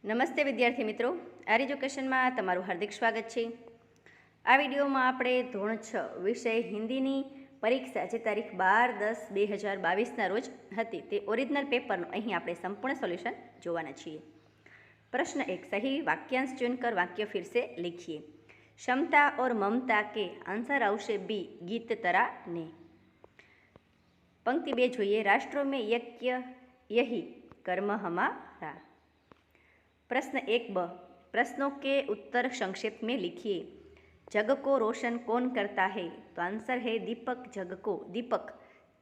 નમસ્તે વિદ્યાર્થી મિત્રો, આર એજ્યુકેશનમાં તમારું હાર્દિક સ્વાગત છે। આ વિડીયોમાં આપણે ધોરણ 6 વિષય હિન્દીની પરીક્ષા જે તારીખ 12/10/2022ના રોજ હતી તે ઓરિજિનલ પેપરનું અહીં આપણે સંપૂર્ણ સોલ્યુશન જોવાના છીએ। प्रश्न 1, सही वाक्यांश चुनकर वाक्य फिर से लिखिए। क्षमता और ममता के आंसर आवशे बी, गीत तरा ने। पंक्ति 2 જોઈએ। राष्ट्रों में यज्ञ यही कर्म हमारा। प्रश्न 1b, प्रश्नों के उत्तर संक्षेप में लिखिए। जग को रोशन कौन करता है? तो आंसर है दीपक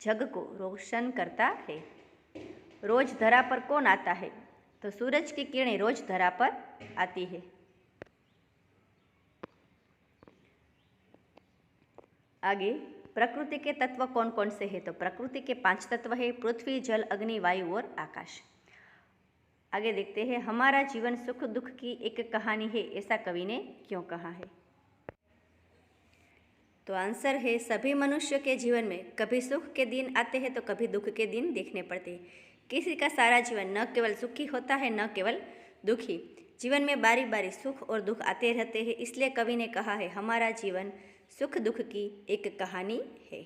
जग को रोशन करता है। रोज धरा पर कौन आता है? तो सूरज की किरणें रोज धरा पर आती है। आगे, प्रकृति के तत्व कौन कौन से हैं? तो प्रकृति के 5 तत्व है, पृथ्वी, जल, अग्नि, वायु और आकाश। आगे देखते हैं, हमारा जीवन सुख दुख की एक कहानी है, ऐसा कवि ने क्यों कहा है? तो आंसर है सभी मनुष्य के जीवन में कभी सुख के दिन आते हैं तो कभी दुख के दिन देखने पड़ते हैं। किसी का सारा जीवन न केवल सुखी होता है न केवल दुखी। जीवन में बारी बारी सुख और दुख आते रहते हैं, इसलिए कवि ने कहा है हमारा जीवन सुख दुख की एक कहानी है।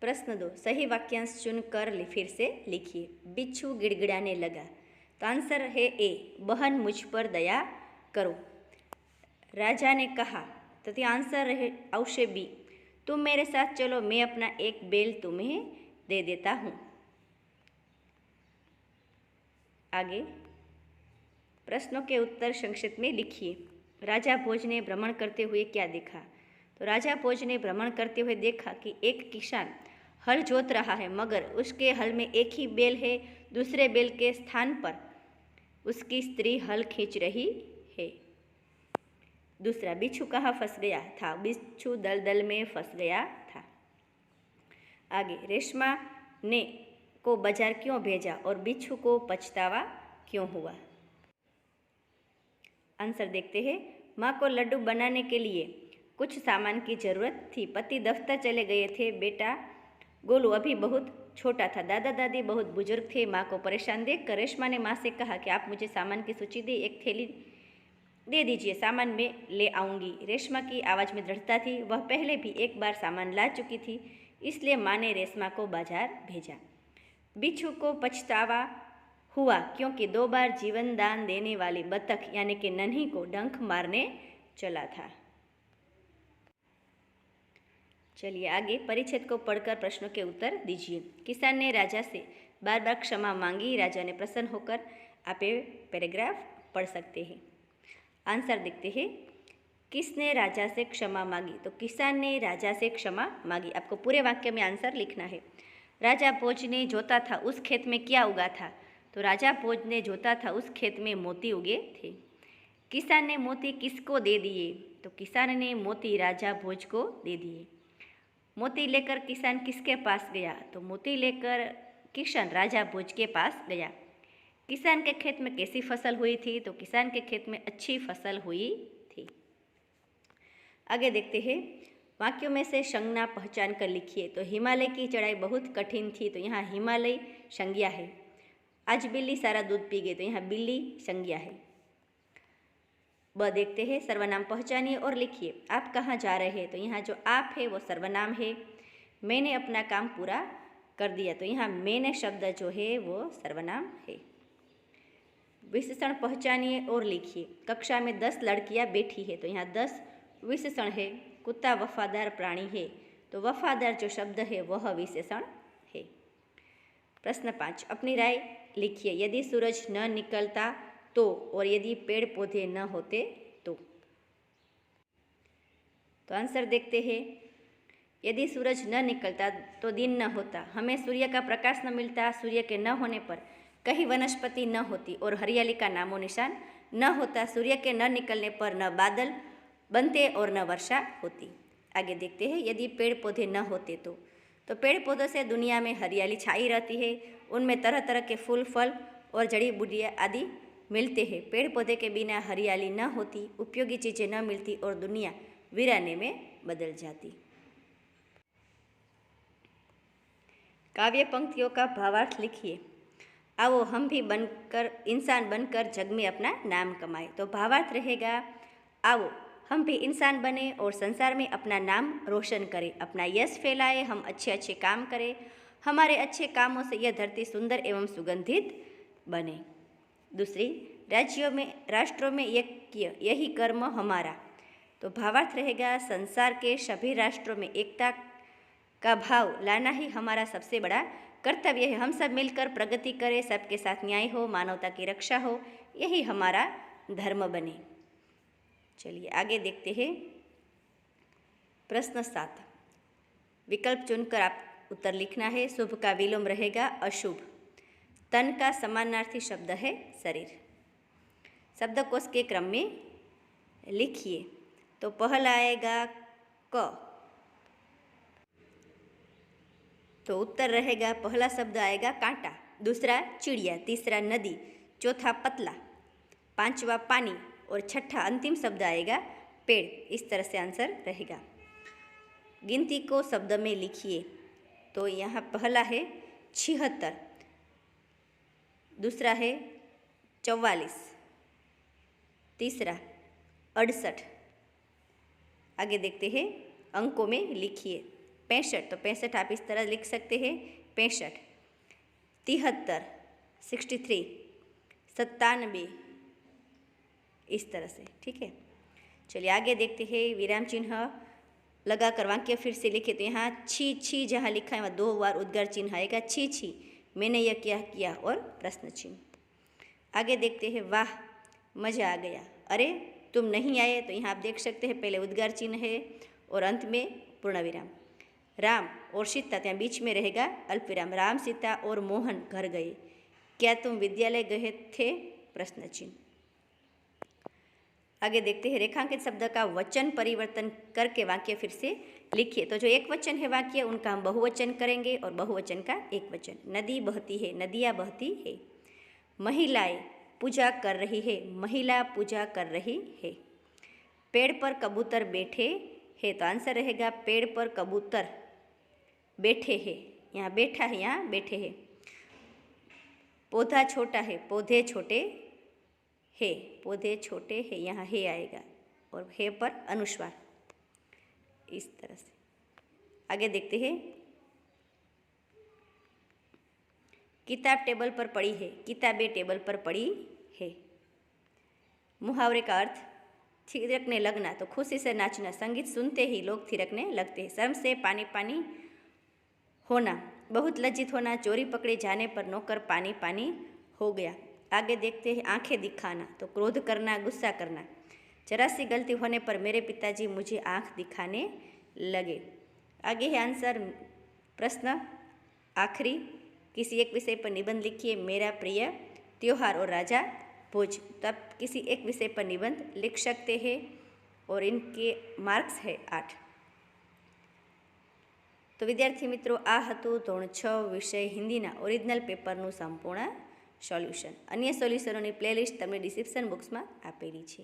प्रश्न 2, सही वाक्यांश चुनकर फिर से लिखिए। बिच्छू गिड़गिड़ाने लगा। तो आंसर है ए, बहन मुझ पर दया करो। राजा ने कहा, तो आंसर आवशे बी, तुम मेरे साथ चलो, मैं अपना एक बेल तुम्हें दे देता हूँ। आगे, प्रश्नों के उत्तर संक्षिप्त में लिखिए। राजा भोज ने भ्रमण करते हुए क्या देखा? तो राजा भोज ने भ्रमण करते हुए देखा कि एक किसान हल जोत रहा है, मगर उसके हल में एक ही बैल है, दूसरे बैल के स्थान पर उसकी स्त्री हल खींच रही है। दूसरा, बिच्छू कहाँ फंस गया था? बिच्छू दलदल में फंस गया था। आगे, रेशमा ने को बाजार क्यों भेजा और बिच्छू को पछतावा क्यों हुआ? आंसर देखते हैं। माँ को लड्डू बनाने के लिए कुछ सामान की जरूरत थी। पति दफ्तर चले गए थे। बेटा गोलू अभी बहुत छोटा था। दादा दादी बहुत बुजुर्ग थे। माँ को परेशान देखकर रेशमा ने माँ से कहा कि आप मुझे सामान की सूची दी, एक थैली दे दीजिए, सामान में ले आऊँगी। रेशमा की आवाज़ में दृढ़ता थी। वह पहले भी एक बार सामान ला चुकी थी, इसलिए माँ ने रेशमा को बाजार भेजा। बिच्छू को पछतावा हुआ क्योंकि 2 बार जीवन दान देने वाली बतख यानी कि नन्ही को डंक मारने चला था। चलिए आगे, परिच्छेद को पढ़कर प्रश्नों के उत्तर दीजिए। किसान ने राजा से बार बार क्षमा मांगी। राजा ने प्रसन्न होकर, आप ये पैराग्राफ पढ़ सकते हैं। आंसर देखते हैं। किसने राजा से क्षमा मांगी? तो किसान ने राजा से क्षमा मांगी। आपको पूरे वाक्य में आंसर लिखना है। राजा भोज ने जोता था, उस खेत में क्या उगा था? तो राजा भोज ने जोता था, उस खेत में मोती उगे थे। किसान ने मोती किसको दे दिए? तो किसान ने मोती राजा भोज को दे दिए। मोती लेकर किसान किसके पास गया? तो मोती लेकर किसान राजा भोज के पास गया। किसान के खेत में कैसी फसल हुई थी? तो किसान के खेत में अच्छी फसल हुई थी। आगे देखते हैं, वाक्यों में से संज्ञा पहचान कर लिखिए। तो हिमालय की चढ़ाई बहुत कठिन थी, तो यहाँ हिमालय संज्ञा है। आज बिल्ली सारा दूध पी गई, तो यहाँ बिल्ली संज्ञा है। ब देखते हैं, सर्वनाम पहचानिए और लिखिए। आप कहाँ जा रहे हैं? तो यहाँ जो आप है वो सर्वनाम है। मैंने अपना काम पूरा कर दिया, तो यहाँ मैंने शब्द जो है वो सर्वनाम है। विशेषण पहचानिए और लिखिए। कक्षा में 10 लड़कियाँ बैठी है, तो यहाँ 10 विशेषण है। कुत्ता वफादार प्राणी है, तो वफादार जो शब्द है वह विशेषण है। प्रश्न 5, अपनी राय लिखिए। यदि सूरज न निकलता तो, और यदि पेड़ पौधे न होते तो। आंसर देखते हैं। यदि सूरज न निकलता तो दिन न होता, हमें सूर्य का प्रकाश न मिलता, सूर्य के न होने पर कहीं वनस्पति न होती और हरियाली का नामो निशान न होता, सूर्य के न निकलने पर न बादल बनते और न वर्षा होती। आगे देखते हैं, यदि पेड़ पौधे न होते तो पेड़ पौधों से दुनिया में हरियाली छाई रहती है, उनमें तरह तरह के फूल फल और जड़ी बूटियाँ आदि मिलते हैं। पेड़ पौधे के बिना हरियाली न होती, उपयोगी चीज़ें न मिलती और दुनिया वीराने में बदल जाती। काव्य पंक्तियों का भावार्थ लिखिए। आओ हम भी बनकर इंसान बनकर जग में अपना नाम कमाए। तो भावार्थ रहेगा, आओ हम भी इंसान बने और संसार में अपना नाम रोशन करें, अपना यश फैलाए, हम अच्छे अच्छे काम करें, हमारे अच्छे कामों से यह धरती सुंदर एवं सुगंधित बने। दूसरी, राज्यों में राष्ट्रों में ऐक्य यही कर्म हमारा। तो भावार्थ रहेगा, संसार के सभी राष्ट्रों में एकता का भाव लाना ही हमारा सबसे बड़ा कर्तव्य है। हम सब मिलकर प्रगति करें, सबके साथ न्याय हो, मानवता की रक्षा हो, यही हमारा धर्म बने। चलिए आगे देखते हैं। प्रश्न 7, विकल्प चुनकर आप उत्तर लिखना है। शुभ का विलोम रहेगा अशुभ। तन का समानार्थी शब्द है शरीर। शब्दकोश के क्रम में लिखिए। तो पहला आएगा क, तो उत्तर रहेगा, पहला शब्द आएगा कांटा, दूसरा चिड़िया, तीसरा नदी, चौथा पतला, पांचवा पानी और छठा अंतिम शब्द आएगा पेड़। इस तरह से आंसर रहेगा। गिनती को शब्द में लिखिए। तो यहाँ पहला है 76, दूसरा है 44, तीसरा 68। आगे देखते हैं, अंकों में लिखिए। 65, तो 65 आप इस तरह लिख सकते हैं 65, 73, 63, 97, इस तरह से, ठीक है। चलिए आगे देखते हैं। विराम चिन्ह लगाकर वाक्य फिर से लिखे। तो यहाँ छी छी जहाँ लिखा है वहाँ 2 बार उद्गार चिन्ह आएगा, छी छी मैंने यह क्या किया, और प्रश्न चिन्ह। आगे देखते हैं, वाह मज़ा आ गया, अरे तुम नहीं आए। तो यहाँ आप देख सकते हैं पहले उद्गार चिन्ह है और अंत में पूर्ण विराम। राम और सीता, ત્યાં बीच में रहेगा अल्पविराम। राम सीता और मोहन घर गए, क्या तुम विद्यालय गए थे, प्रश्न चिन्ह। आगे देखते हैं, रेखांकित शब्द का वचन परिवर्तन करके वाक्य फिर से लिखिए। तो जो एक वचन है वाक्य, उनका हम बहुवचन करेंगे और बहुवचन का एक वचन। नदी बहती है, नदियाँ बहती है। महिलाएं पूजा कर रही है, महिला पूजा कर रही है। पेड़ पर कबूतर बैठे हैं, तो आंसर रहेगा पेड़ पर कबूतर बैठे हैं। यहाँ बैठा है, यहाँ बैठे हैं। पौधा छोटा है, पौधे छोटे है, पौधे छोटे है, यहाँ है आएगा और है पर अनुस्वार, इस तरह से। आगे देखते हैं, किताब टेबल पर पड़ी है, किताबें टेबल पर पड़ी है। मुहावरे का अर्थ, थिरकने लगना, तो खुशी से नाचना, संगीत सुनते ही लोग थिरकने लगते हैं। शर्म से पानी पानी होना, बहुत लज्जित होना, चोरी पकड़े जाने पर नौकर पानी पानी हो गया। आगे देखते हैं, आंखें दिखाना, तो क्रोध करना, गुस्सा करना। जरा सी गलती होने पर मेरे पिताजी मुझे आंख दिखाने लगे। आगे है आंसर। प्रश्न आखिरी, किसी एक विषय पर निबंध लिखिए। मेरा प्रिय त्योहार और राजा भोज। तो आप किसी एक विषय पर निबंध लिख सकते हैं और इनके मार्क्स है 8। तो विद्यार्थी मित्रों, आ हतुं ધોરણ 6 વિષય હિન્દીના ઓરિજિનલ પેપરનું સંપૂર્ણ સોલ્યુશન। અન્ય સોલ્યુશનોની પ્લેલિસ્ટ તમને ડિસ્ક્રિપ્શન બોક્સમાં આપેલી છે।